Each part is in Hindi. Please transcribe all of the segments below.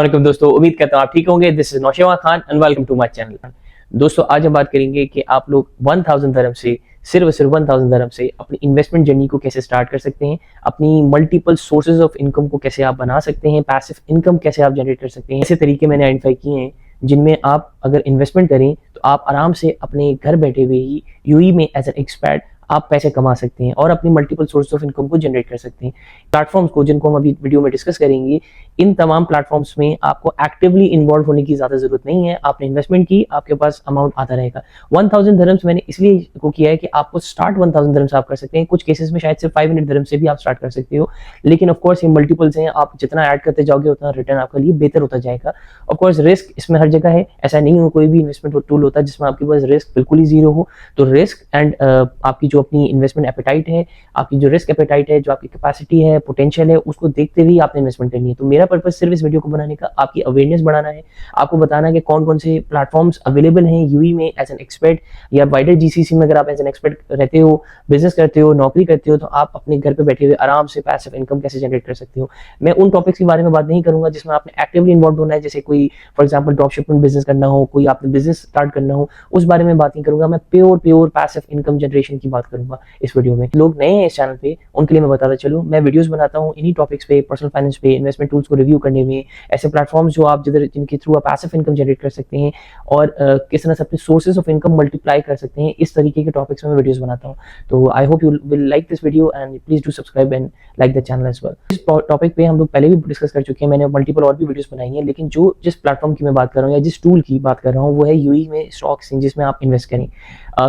वालेकुम दोस्तों, उम्मीद करता हूँ आप ठीक होंगे। This is Naushewa Khan and welcome to my channel. दोस्तों, आज हम बात करेंगे कि आप लोग 1000 दरहम से सिर्फ 1000 दरहम से अपनी इन्वेस्टमेंट जर्नी को कैसे स्टार्ट कर सकते हैं, अपनी मल्टीपल सोर्सेज ऑफ इनकम को कैसे आप बना सकते हैं, पैसिव इनकम कैसे आप जनरेट कर सकते हैं। ऐसे तरीके मैंने आइडेंटिफाई किए हैं जिनमें आप अगर इन्वेस्टमेंट करें तो आप आराम से अपने घर बैठे हुए ही यूएई में एज एन एक्सपर्ट आप पैसे कमा सकते हैं और अपनी मल्टीपल सोर्स ऑफ इनकम को जनरेट कर सकते हैं। प्लेटफॉर्म्स को जिनको हम अभी वीडियो में डिस्कस करेंगे, इन तमाम प्लेटफॉर्म्स में आपको एक्टिवली इन्वॉल्व होने की ज्यादा जरूरत नहीं है। आपने इन्वेस्टमेंट की, आपके पास अमाउंट आता रहेगा। 1000 दरम्स मैंने इसलिए को किया है कि आपको स्टार्ट 1000 दरम्स आप कर सकते हैं। कुछ केसेस में शायद सिर्फ 500 दरम से भी आप स्टार्ट कर सकते हो, लेकिन ऑफकोर्स ये मल्टीपल्स हैं। आप जितना ऐड करते जाओगे उतना रिटर्न आपके लिए बेहतर होता जाएगा। ऑफकोर्स रिस्क इसमें हर जगह है, ऐसा नहीं हो कोई भी इन्वेस्टमेंट टूल होता है जिसमें आपके पास रिस्क बिल्कुल ही जीरो हो। तो रिस्क एंड आपकी जो अपनी इन्वेस्टमेंट एपेटाइट है, आपकी जो रिस्क एपेटाइट है, जो आपकी कैपेसिटी है, पोटेंशियल है, उसको देखते हुए आपने इन्वेस्टमेंट करनी है। तो मेरा पर्पस सिर्फ इस वीडियो को बनाने का आपकी अवेयरनेस बढ़ाना है, आपको बताना है कि कौन कौन से प्लेटफॉर्म्स अवेलेबल हैं यूएई में एज एन एक्सपर्ट या वाइडर जीसीसी में। अगर आप एज एन एक्सपर्ट रहते हो, बिजनेस करते हो, नौकरी करते हो, तो आप अपने घर पे बैठे हुए आराम से पैसिव इनकम कैसे जनरेट कर सकते हो। मैं उन टॉपिक्स के बारे में बात नहीं करूंगा जिसमें आपने एक्टिवली इन्वॉल्व होना है, जैसे कोई for example drop shipment business करना हो, कोई आपने बिजनेस स्टार्ट करना हो, उस बारे में बात नहीं करूंगा। मैं प्योर पैसिव इनकम जनरेशन की बात करूंगा इस वीडियो में। लोग नए हैं इस चैनल पे, उनके लिए मैं बताता चलूं, मैं वीडियोस बनाता हूं इन्हीं टॉपिक्स पे, पर्सनल फाइनेंस पे, इन्वेस्टमेंट टूल्स को रिव्यू करने में, ऐसे प्लेटफॉर्म्स जो आप जिनके थ्रू आप पैसिव इनकम जनरेट कर सकते हैं और किस तरह से अपने सोर्सेज ऑफ इनकम मल्टीप्लाई कर सकते हैं, इस तरीके के टॉपिक्स में वीडियोस बनाता हूं। तो I hope you will like this video and please do subscribe and like the channel as well. इस टॉपिक पे हम लोग पहले भी डिस्कस कर चुके हैं, मैंने मल्टीपल और भी वीडियोस बनाई हैं, लेकिन जो जिस प्लेटफॉर्म की मैं बात कर रहा हूँ या जिस टूल की बात कर रहा हूँ वो है यूएई में स्टॉक एक्सचेंज जिसमें आप इन्वेस्ट करें।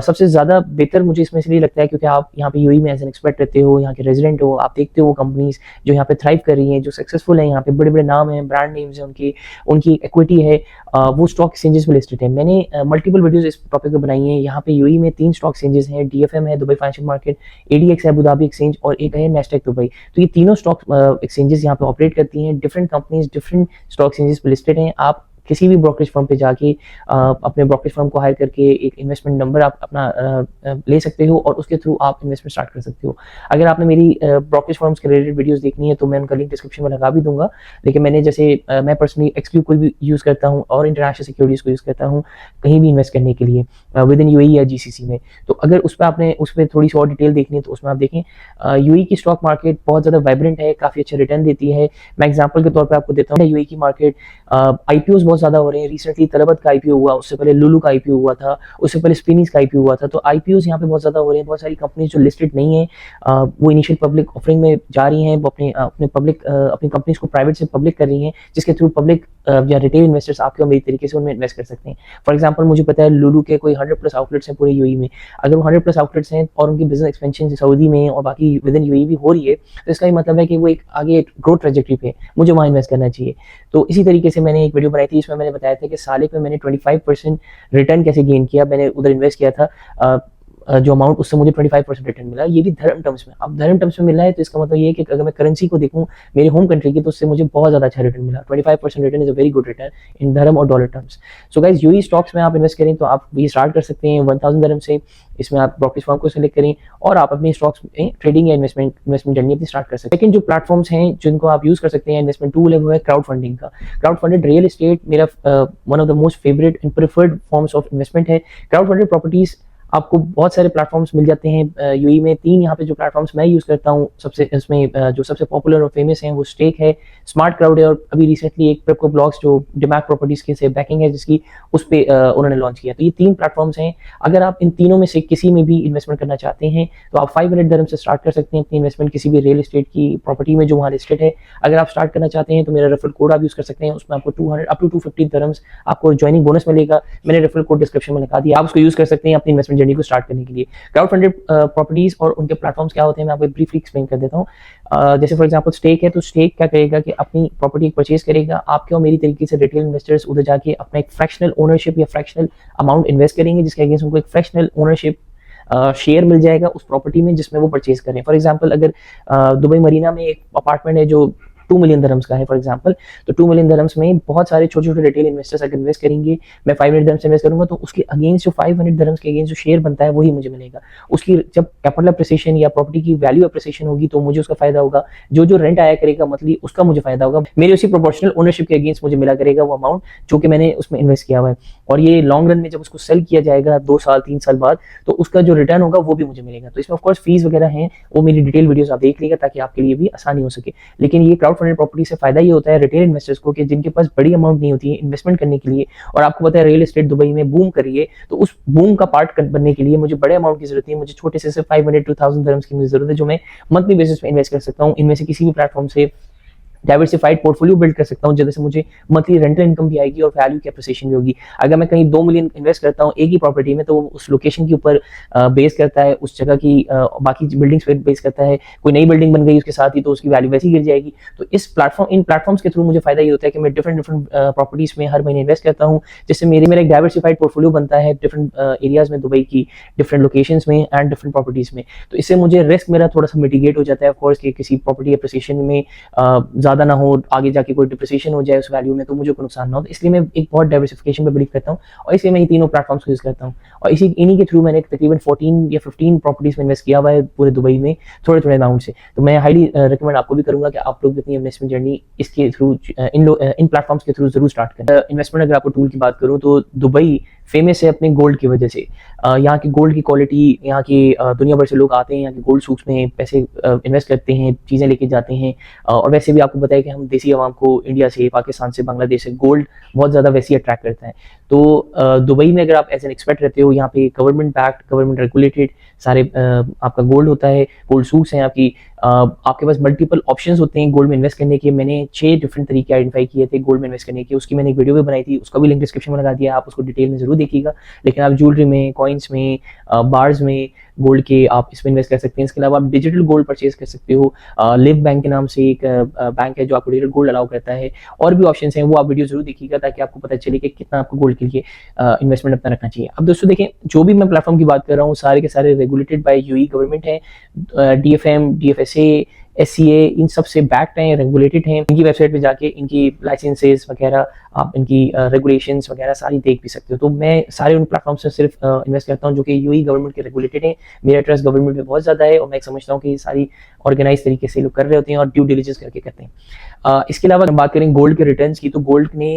सबसे ज्यादा बेहतर मुझे इसमें इसलिए लगता है क्योंकि आप यहाँ पे यूएई में एज एन एक्सपर्ट रहते हो, यहाँ के रेजिडेंट हो, आप देखते हो कंपनीज जो यहाँ पे थ्राइव कर रही हैं, जो सक्सेसफुल है, यहाँ पे बड़े बड़े नाम हैं, ब्रांड नेम्स हैं, उनकी इक्विटी है, वो स्टॉक एक्सचेंजेस में लिस्टेड है। मैंने मल्टीपल वीडियोस इस टॉपिक पे बनाई हैं। यहाँ पे यूएई में 3 स्टॉक एक्सचेंजेस हैं, डीएफएम है दुबई फाइनेंशियल मार्केट, एडीएक्स है अबू धाबी एक्सचेंज और एक है नेस्डेक दुबई। तो ये तीनों स्टॉक एक्सचेंजेस यहाँ पे ऑपरेट करती हैं। Different companies different stock exchanges पे लिस्टेड हैं। आप किसी भी ब्रोकरेज फर्म पे जाके अपने ब्रोकरेज फर्म को हायर करके एक इन्वेस्टमेंट नंबर आप अपना ले सकते हो और उसके थ्रू आप इन्वेस्टमेंट स्टार्ट कर सकते हो। अगर आपने मेरी ब्रोकरेज फर्म्स के रिलेटेड वीडियोस देखनी है तो मैं उनका लिंक डिस्क्रिप्शन में लगा भी दूंगा। लेकिन मैंने जैसे मैं पर्सनली एक्सक्लूसिव को भी यूज़ करता हूँ और इंटरनेशनल सिक्योरिटीज़ को यूज़ करता हूँ कहीं भी इन्वेस्ट करने के लिए विद इन यूएई या जीसीसी में। तो अगर उस पर थोड़ी सी और डिटेल देखनी है तो उसमें आप देखें। यूएई की स्टॉक मार्केट बहुत ज़्यादा वाइब्रेंट है, काफ़ी अच्छा रिटर्न देती है। मैं एग्जाम्पल के तौर पर आपको देता हूँ, यूएई की मार्केट आईपीओज बहुत ज़्यादा हो रहे हैं। रिसेंटली तलबत का आईपीओ हुआ, उससे पहले लुलु का आईपीओ हुआ था, उससे पहले स्पिनीज का आईपीओ हुआ था। तो आईपीओज यहाँ पे बहुत ज़्यादा हो रहे हैं। बहुत सारी कंपनीज जो लिस्टेड नहीं है वो इनिशियल पब्लिक ऑफरिंग में जा रही हैं, वो अपनी कंपनीज को प्राइवेट से पब्लिक कर रही हैं, जिसके थ्रू पब्लिक या रिटेल इन्वेस्टर्स आपके और मेरी तरीके से उनमें इन्वेस्ट कर सकते हैं। फॉर एग्जाम्पल मुझे पता है लुलु के कोई 100+ आउटलेट्स हैं पूरे यूएई में। अगर वो 100+ आउटलेट्स हैं और उनकी बिजनेस एक्सपेंशन सऊदी में और बाकी विद इन यूएई भी हो रही है, तो इसका ये मतलब है कि वो एक आगे ग्रोथ ट्रेजेक्टरी पे मुझे वहाँ इन्वेस्ट करना चाहिए। तो इसी तरीके से मैंने एक वीडियो बनाई थी, इसमें मैंने बताया था कि साल में मैंने 25% रिटर्न कैसे गेन किया। मैंने उधर इन्वेस्ट किया था जो अमाउंट, उससे मुझे 25% रिटर्न मिला, ये भी धर्म टर्म्स में। अब धर्म टर्म्स में मिला है तो इसका मतलब ये है कि अगर मैं करेंसी को देखूं मेरे होम कंट्री की, तो उससे मुझे बहुत ज़्यादा अच्छा रिटर्न मिला। 25% return is a very good return in dirham और dollar terms. So guys, UAE stocks में आप इन्वेस्ट करें तो आप ये स्टार्ट कर सकते हैं 1000 दरम से। इसमें आप ब्रोकरेज फर्म को सिलेक्ट करें और आप अपने स्टॉक्स में ट्रेडिंग या इन्वेस्टमेंट जर्नी अपनी स्टार्ट कर सकते हैं। लेकिन जो प्लेटफॉर्म्स हैं जिनको आप यूज़ कर सकते हैं, इन्वेस्टमेंट टूल है, वो है क्राउड फंडिंग का। क्राउड फंडेड रियल एस्टेट मेरा one of the most favourite and preferred forms of investment है। क्राउड फंडेड प्रॉपर्टीज आपको बहुत सारे प्लेटफॉर्म्स मिल जाते हैं यूएई में। 3 यहाँ पे जो प्लेटफॉर्म्स मैं यूज़ करता हूँ, जो सबसे पॉपुलर और फेमस हैं वो स्टेक है, स्मार्ट क्राउड है और अभी रिसेंटली एक प्रेपको ब्लॉक्स जो डिमैक प्रॉपर्टीज के से बैकिंग है जिसकी उस पर उन्होंने लॉन्च किया। तो ये 3 प्लेटफॉर्म्स हैं। अगर आप इन तीनों में से किसी में भी इन्वेस्टमेंट करना चाहते हैं तो आप 500 दरम से स्टार्ट कर सकते हैं अपनी इन्वेस्टमेंट किसी भी रियल एस्टेट की प्रॉपर्टी में जो वहाँ लिस्टेड है। अगर आप स्टार्ट करना चाहते हैं तो मेरा रेफरल कोड आप यूज़ कर सकते हैं, उसमें आपको 200 अप टू 250 दरम्स आपको ज्वाइनिंग बोनस मिलेगा। मैंने रेफरल कोड डिस्क्रिप्शन में लगा दिया, आप उसको यूज़ कर सकते हैं अपनी इन्वेस्टमेंट जर्नी को स्टार्ट करने के लिए। क्राउड फंडेड प्रॉपर्टीज और उनके प्लेटफॉर्म्स क्या होते हैं मैं आपको ब्रीफली एक्सप्लेन कर देता हूँ। जैसे फॉर एग्जांपल स्टेक है, तो स्टेक क्या करेगा कि अपनी प्रॉपर्टी परचेज करेगा, आपके और मेरी तरीके से रिटेल इन्वेस्टर्स उधर जाके अपना एक फ्रैक्शनल ओनरशिप या फ्रैक्शनल अमाउंट इन्वेस्ट करेंगे, जिसके अगेंस्ट उनको एक फ्रैक्शनल ओनरशिप शेयर मिल जाएगा उस प्रॉपर्टी में जिसमें वो परचेज करें। फॉर एग्जाम्पल अगर दुबई मरीना में एक अपार्टमेंट है जो 2 मिलियन धर्म्स का है फॉर एग्जांपल, तो 2 मिलियन धर्म्स में बहुत सारे छोटे छोटे रिटेल इन्वेस्टर्स अगर इन्वेस्ट करेंगे, मैं 500 धर्म्स इन्वेस्ट करूंगा तो उसके अगेंस्ट जो 500 धर्म्स के अगेंस्ट जो शेयर बनता है वही मुझे मिलेगा। उसकी जब कैपिटल अप्रिसिएशन या प्रॉपर्टी की वैल्यू अप्रिसिएशन होगी तो मुझे उसका फायदा होगा, जो रेंट आया करेगा मंथली उसका मुझे फायदा होगा, मेरी उसी प्रोपोर्शनल ओनरशिप के अगेंस्ट मुझे मिला करेगा वो अमाउंट जो कि मैंने उसमें इन्वेस्ट किया हुआ है। और ये लॉन्ग रन में जब उसको सेल किया जाएगा 2 साल 3 साल बाद तो उसका जो रिटर्न होगा वो भी मुझे मिलेगा। तो इसमें ऑफकोर्स फीस वगैरह हैं, वो मेरी डिटेल वीडियोस आप देख लीजिएगा ताकि आपके लिए भी आसानी हो सके। लेकिन ये क्राउड फंडेड प्रॉपर्टी से फायदा ये होता है रिटेल इन्वेस्टर्स को कि जिनके पास बड़ी अमाउंट नहीं होती है इन्वेस्टमेंट करने के लिए, और आपको पता है रियल एस्टेट दुबई में बूम कर रही है, तो उस बूम का पार्ट बनने के लिए मुझे बड़े अमाउंट की जरूरत नहीं है, मुझे छोटे से सिर्फ 500 to 1000 dirhams की मुझे जरूरत है जो मैं मंथली बेसिस पे इन्वेस्ट कर सकता हूँ। इनमें से किसी भी प्लेटफॉर्म से डाइवर्सिफाइड पोर्टफोलियो बिल्ड कर सकता हूँ जैसे मुझे मंथली रेंटल इनकम भी आएगी और वैल्यू की एप्रिसिएशन भी होगी। अगर मैं कहीं 2 मिलियन इन्वेस्ट करता हूँ एक ही प्रॉपर्टी में तो उस लोकेशन के ऊपर बेस करता है, उस जगह की बाकी बिल्डिंग्स पे बेस करता है। कोई नई बिल्डिंग बन गई उसके साथ ही तो उसकी वैल्यू वैसी गिर जाएगी। तो इन प्लेटफॉर्म्स के थ्रू मुझे फायदा ये होता है कि मैं डिफरेंट प्रॉपर्टीज में हर महीने इन्वेस्ट करता हूँ, जिससे मेरा एक डाइवर्सिफाइड पोर्टफोलियो बनता है डिफरेंट एरियाज में दुबई की, डिफरेंट लोकेशंस में एंड डिफरेंट प्रॉपर्टीज में। तो इससे मुझे रिस्क मेरा थोड़ा सा मिटिगेट हो जाता है ऑफकोर्स कि किसी प्रॉपर्टी एप्रिसिएशन में ज्यादा ना हो, आगे जाके कोई डिप्रिसिएशन हो जाए उस वैल्यू में तो मुझे कोई नुकसान ना हो। तो इसलिए मैं एक बहुत डाइवर्सिफिकेशन पे बिलीव करता हूँ और इसलिए मैं ये तीनों प्लेटफॉर्म्स को यूज करता हूँ। और इन्हीं के थ्रू मैंने तकरीबन 14 या 15 प्रॉपर्टीज में इन्वेस्ट किया हुआ है पूरे दुबई में थोड़े थोड़े अमाउंट से। तो मैं हाईली रिकमेंड आपको भी करूंगा कि आप लोग अपनी इन्वेस्टमेंट जर्नी इसके थ्रू इन प्लेटफॉर्म्स के थ्रू जरूर स्टार्ट करें। इन्वेस्टमेंट अगर आपको टूल की बात करूँ तो दुबई फेमस है अपने गोल्ड की वजह से। यहाँ की गोल्ड की क्वालिटी, यहाँ की दुनिया भर से लोग आते हैं यहाँ के गोल्ड सूक्स में पैसे इन्वेस्ट करते हैं, चीज़ें लेके जाते हैं। और वैसे भी आपको पता है कि हम देसी आवाम को इंडिया से, पाकिस्तान से, बांग्लादेश से गोल्ड बहुत ज़्यादा वैसे ही अट्रैक्ट करता है। तो दुबई में अगर आप एज एन एक्सपर्ट रहते हो, यहाँ पे गवर्नमेंट बैक्ड, गवर्नमेंट रेगुलेटेड सारे आपका गोल्ड होता है, गोल्ड सूक्स हैं आपकी, आपके पास मल्टीपल ऑप्शंस होते हैं गोल्ड में इन्वेस्ट करने के। मैंने 6 डिफरेंट तरीके आइडेंटिफाई किए थे गोल्ड में इन्वेस्ट करने के, उसकी मैंने एक वीडियो भी बनाई थी, उसका भी लिंक डिस्क्रिप्शन में लगा दिया, आप उसको डिटेल में जरूर देखिएगा। लेकिन आप ज्वेलरी में, कॉइन्स में, बार्स में गोल्ड के आप इसमें इन्वेस्ट कर सकते हैं। इसके अलावा आप डिजिटल गोल्ड परचेज कर सकते हो, लिव बैंक के नाम से एक बैंक है जो आपको डिजिटल गोल्ड अलाउ करता है। और भी ऑप्शंस हैं, वो आप वीडियो जरूर देखिएगा ताकि आपको पता चले कि कितना आपको गोल्ड के लिए इन्वेस्टमेंट अपना रखना चाहिए। अब दोस्तों देखें, जो भी मैं प्लेटफॉर्म की बात कर रहा हूँ सारे के सारे रेगुलेटेड बाय यूएई गवर्नमेंट है, DFM, DFSA, SCA, इन सब से बैक्ड हैं, रेगुलेटेड हैं। इनकी वेबसाइट पे जाके इनकी लाइसेंसेस वगैरह, आप इनकी रेगुलेशंस वगैरह सारी देख भी सकते हो। तो मैं सारे उन प्लेटफॉर्म से सिर्फ इन्वेस्ट करता हूँ जो कि यूएई गवर्नमेंट के रेगुलेटेड हैं। मेरा ट्रस्ट गवर्नमेंट पे बहुत ज़्यादा है और मैं समझता हूँ कि ये सारी ऑर्गेनाइज तरीके से लोग कर रहे होते हैं और ड्यू डिलिजेंस करके करते हैं। इसके अलावा हम बात करें गोल्ड के रिटर्न्स की, तो गोल्ड ने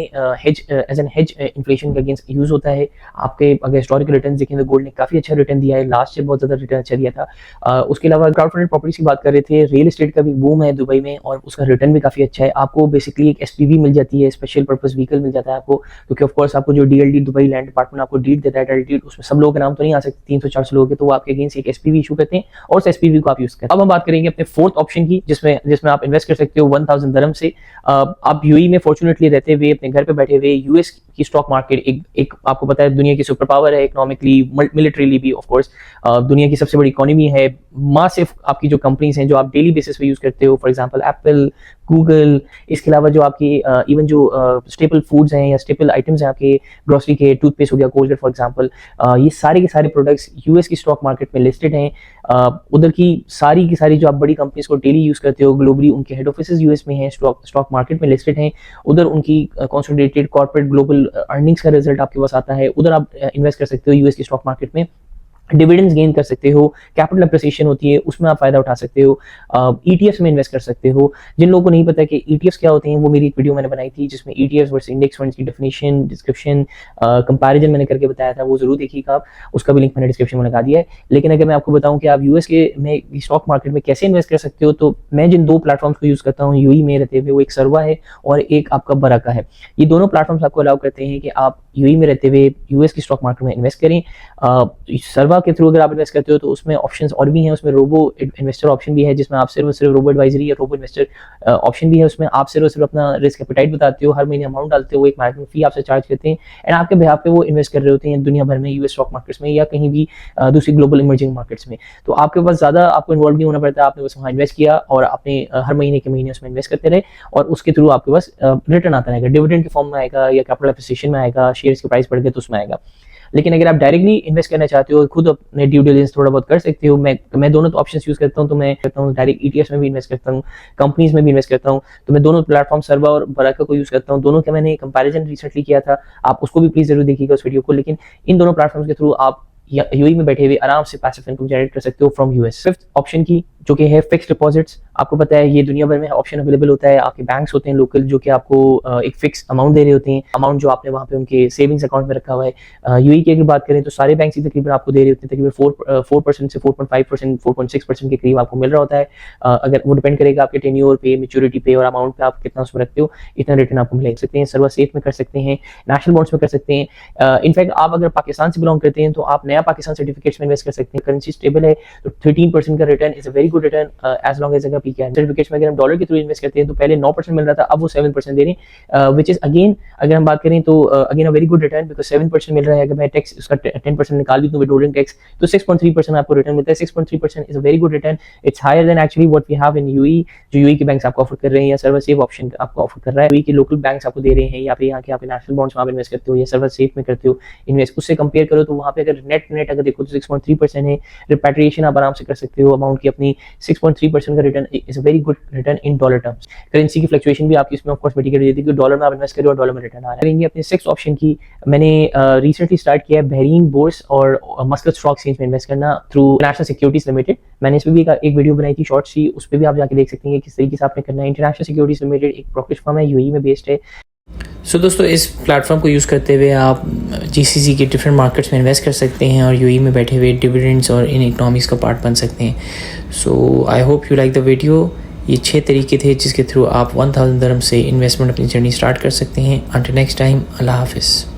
एज एन हेज इन्फ्लेशन के अगेंस्ट यूज होता है। आपके अगर हिस्टोरिकल रिटर्न देखें तो गोल्ड ने काफी अच्छा रिटर्न दिया है, लास्ट ईयर बहुत ज्यादा रिटर्न अच्छा दिया था। उसके अलावा क्राउड फंडेड प्रॉपर्टीज की बात कर रहे थे, रियल एस्टेट का भी बूम है दुबई में और उसका रिटर्न भी काफी अच्छा है। आपको बेसिकली एक SPV मिल जाती है, स्पेशल पर्पस व्हीकल मिल जाता है आपको, क्योंकि ऑफकोर्स आपको जो DLD दुबई लैंड डिपार्टमेंट आपको डीड देता है, टाइटल डीड, उसमें सब लोगों के नाम तो नहीं आ सकते, 300-400 लोग हैं, तो वो आपके अगेंस्ट एक SPV इशू करते हैं और उस SPV को आप यूज करते हैं। अब हम बात करेंगे अपने फोर्थ ऑप्शन की, जिसमें आप इन्वेस्ट कर सकते हो 1000 दरहम से। आप यूएई में फॉर्चुनेटली रहते हुए अपने घर पे बैठे हुए यूएस की स्टॉक मार्केट एक आपको पता है दुनिया की सुपर पावर है, इकोनॉमिकली, मिलिट्रीली भी ऑफकोर्स दुनिया की सबसे बड़ी इकोनॉमी है। मासिव आपकी जो कंपनीज हैं जो आप डेली बेसिस पे यूज करते हो, फॉर एग्जांपल एप्पल, गूगल, इसके अलावा जो आपकी इवन जो स्टेपल फूड्स हैं या स्टेपल आइटम्स हैं आपके ग्रोसरी के, टूथपेस्ट हो गया, कोलगेट फॉर एग्जांपल, ये सारे के सारे प्रोडक्ट्स यूएस की स्टॉक मार्केट में लिस्टेड हैं। उधर की सारी जो आप बड़ी कंपनीज को डेली यूज करते हो ग्लोबली, उनके हेड ऑफिसेज यूएस में हैं, स्टॉक मार्केट में लिस्टेड हैं। उधर उनकी कंसोलिडेटेड कॉर्पोरेट ग्लोबल अर्निंग्स का रिजल्ट आपके पास आता है, उधर आप इन्वेस्ट कर सकते हो यूएस की स्टॉक मार्केट में, डिविडेंड्स गेन कर सकते हो, कैपिटल अप्रिसिएशन होती है उसमें आप फायदा उठा सकते हो, ETFs में इन्वेस्ट कर सकते हो। जिन लोगों को नहीं पता कि ETFs क्या होते हैं, वो मेरी एक वीडियो मैंने बनाई थी जिसमें ETFs वर्सेस इंडेक्स फंड्स की डेफिनेशन, डिस्क्रिप्शन, कंपैरिजन मैंने करके बताया था, वो जरूर देखिएगा आप, उसका भी लिंक मैंने डिस्क्रिप्शन में लगा दिया है। लेकिन अगर मैं आपको बताऊं कि आप यूएस के में स्टॉक मार्केट में कैसे इन्वेस्ट कर सकते हो, तो मैं जिन 2 प्लेटफॉर्म्स को यूज करता हूँ यूएई में रहते हुए, वो एक सर्वा है और एक आपका बराका है। ये दोनों प्लेटफॉर्म्स आपको अलाउ करते हैं कि आप यूएई में रहते हुए यूएस की स्टॉक मार्केट में इन्वेस्ट करें। सर्वा के थ्रू अगर आप इन्वेस्ट करते हो तो उसमें ऑप्शंस और भी हैं, उसमें रोबो इन्वेस्टर ऑप्शन भी है जिसमें आप सिर्फ रोबो एडवाइजरी या रोबो इन्वेस्टर ऑप्शन भी है, उसमें आप सिर्फ अपना रिस्क एपेटाइट बताते हो, हर महीने अमाउंट डालते हो, एक मैनेजमेंट फी आपसे चार्ज करते हैं एंड आपके बिहाफ पे वो इन्वेस्ट कर रहे होते हैं दुनिया भर में, यूएस स्टॉक मार्केट्स में या कहीं भी दूसरी ग्लोबल इमर्जिंग मार्केट्स में। तो आपके पास ज्यादा आपको इन्वॉल्व नहीं होना पड़ता, आपने बस वहाँ इन्वेस्ट किया और आपने हर महीने के महीने उसमें इन्वेस्ट करते रहे और उसके थ्रू आपके पास रिटर्न आता रहेगा, डिविडेंड के फॉर्म में आएगा या कैपिटल अप्रिसिएशन में आएगा, शेयर्स की प्राइस बढ़ गए तो उसमें आएगा। लेकिन अगर आप डायरेक्टली इन्वेस्ट करना चाहते हो, खुद अपने ड्यू डिलिजेंस थोड़ा बहुत कर सकते हो। मैं दोनों तो ऑप्शंस यूज करता हूँ, तो मैं करता हूँ डायरेक्ट ETFs में भी इन्वेस्ट करता हूँ, कंपनीज में भी इन्वेस्ट करता हूँ। तो मैं दोनों प्लेटफॉर्म सर्वा और बराका को यूज करता हूँ। दोनों का मैंने कंपैरिजन रिसेंटली किया था, आप उसको भी प्लीज जरूर देखिएगा उस वीडियो को। लेकिन इन दोनों प्लेटफॉर्म्स के थ्रू आप यूएई में बैठे हुए आराम से पैसिव इनकम जनरेट कर सकते हो फ्रॉम यूएस। फिफ्थ ऑप्शन की जो कि है फिक्स्ड डिपॉजिट्स। आपको पता है ये दुनिया भर में ऑप्शन अवेलेबल होता है। आपके बैंक्स होते हैं लोकल जो कि आपको एक फिक्स अमाउंट दे रहे होते हैं, अमाउंट जो आपने वहाँ पे उनके सेविंग्स अकाउंट में रखा हुआ है। यूएई की अगर बात करें तो सारे बैंक तकरीबन आपको दे रहे होते हैं, तकरीबन 4% से 4.5%, 4.6% के करीब आपको मिल रहा होता है। अगर वो डिपेंड करेगा आपके टेन्योर पे, मैच्योरिटी पे और अमाउंट पे आप कितना उसमें रखते हो, इतना रिटर्न आपको मिल सकते हैं। सर्वा सेफ में कर सकते हैं, नेशनल बॉन्ड्स में कर सकते हैं। इनफैक्ट आप अगर पाकिस्तान से बिलोंग करते हैं तो आप नया पाकिस्तान सर्टिफिकेट्स में इन्वेस्ट कर सकते हैं। करेंसी स्टेबल है तो 13% का return is a very good return as long as अगर पीके सर्टिफिकेट्स में अगर हम डॉलर के थ्रू इन्वेस्ट करते हैं तो पहले 9% मिल रहा था, अब वो 7% दे रहे हैं, विच इज अगेन अगर हम बात करें तो again a very good return, because 7% मिल रहा है। अगर मैं टैक्स उसका 10% निकाल भी दूं विथहोल्डिंग टैक्स तो 6.3% आपको रिटर्न मिलता है। 6.3% is a very good return, it's higher than actually what we have in UAE, जो यूएई के बैंक्स आपको ऑफर कर रहे हैं या सर्वा सेफ ऑप्शन आपको ऑफर कर रहा है। यूएई के लोकल बैंक्स आपको दे रहे हैं, या फिर यहाँ के आप नेशनल बॉन्ड्स वहाँ पे इन्वेस्ट करते हो या सर्वा सेफ में करते हो इन्वेस्ट, उससे कंपेयर करो तो वहाँ पे अगर नेट अगर देखो तो 6.3% है। रिपैट्रिएशन आप आराम से कर सकते हो अमाउंट की अपनी। 6.3% का return is a very good return in dollar terms. Currency की फ्लक्चुएशन भी आपकी इसमें ऑफ कोर्स मिटिगेट हो जाती है क्योंकि डॉलर में आप इन्वेस्ट करें और डॉलर में रिटर्न आ रहा है। करेंगे अपने सिक्स ऑप्शन की, मैंने रिसेंटली स्टार्ट किया है बहरीन बोर्स और मस्कत स्टॉक एक्सचेंज में इन्वेस्ट करना थ्रू इंटरनेशनल सिक्योरिटीज लिमिटेड। मैंने इस पर भी एक वीडियो बनाई थी शॉर्ट सी, उस पर भी आप जाके देख सकते हैं किस तरीके से आपने करना है। इंटरनेशनल सिक्योरिटीज लिमिटेड एक ब्रोकरेज फर्म है, यूएई में बेस्ड है। सो दोस्तों इस प्लेटफॉर्म को यूज़ करते हुए आप जीसीसी के डिफरेंट मार्केट्स में इन्वेस्ट कर सकते हैं और यूएई में बैठे हुए डिविडेंड्स और इन इकोनॉमीज़ का पार्ट बन सकते हैं। So I hope you like the video. ये 6 तरीके थे जिसके थ्रू आप 1000 दिरहम से इन्वेस्टमेंट अपनी जर्नी स्टार्ट कर सकते हैं। अंटिल नेक्स्ट टाइम, अल्लाह हाफिज़।